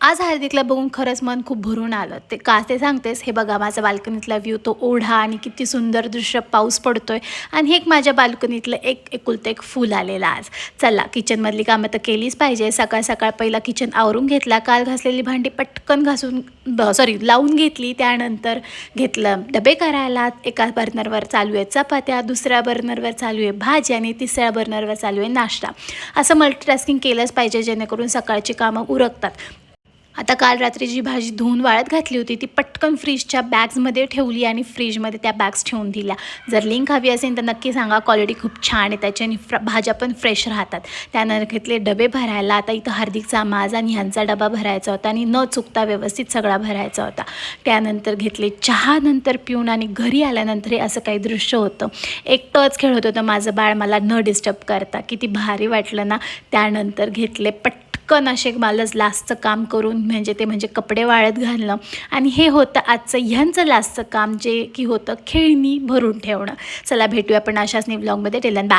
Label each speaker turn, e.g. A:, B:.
A: आज हार्दिकला बघून खरंच मन खूप भरून आलं. ते का ते सांगतेस, हे बघा माझा बाल्कनीतला व्ह्यू, तो ओढा आणि किती सुंदर दृश्य, पाऊस पडतोय आणि हे एक माझ्या बाल्कनीतलं एकुलतं एक फूल आलेलं आज. चला किचनमधली कामं तर केलीच पाहिजे. सकाळ सकाळ पहिला किचन आवरून घेतला. काल घासलेली भांडी पटकन लावून घेतली. त्यानंतर घेतलं डबे करायला. एका बर्नरवर चालू आहे चपात्या, दुसऱ्या बर्नरवर चालू आहे भाजी आणि तिसऱ्या बर्नरवर चालू आहे नाश्ता. असं मल्टीटास्किंग केलंच पाहिजे, जेणेकरून सकाळची कामं उरकतात. आता काल रात्री जी भाजी धुवून वाळत घातली होती ती पटकन फ्रीजच्या बॅग्समध्ये ठेवली आणि फ्रीजमध्ये त्या बॅग्स ठेवून दिल्या. जर लिंक हवी असेल तर नक्की सांगा. क्वालिटी खूप छान आहे, त्याच्याने भाज्या पण फ्रेश राहतात. त्यानंतर घेतले डबे भरायला. आता इथं हार्दिकचा, माझा आणि ह्यांचा डबा भरायचा होता आणि न चुकता व्यवस्थित सगळा भरायचा होता. त्यानंतर घेतले चहा, नंतर पिऊन आणि घरी आल्यानंतर हे असं काही दृश्य होतं. एकटंच खेळत होतं माझं बाळ, मला न डिस्टर्ब करता. किती भारी वाटलं ना. त्यानंतर घेतले पटकन असे मला लास्टचं काम करून, म्हणजे कपडे वाळत घालणं. आणि हे होतं आजचं ह्यांचं लास्टचं काम, जे की होतं खेळणी भरून ठेवणं. चला भेटूया आपण अशाच व्लॉगमध्ये. Talon bye.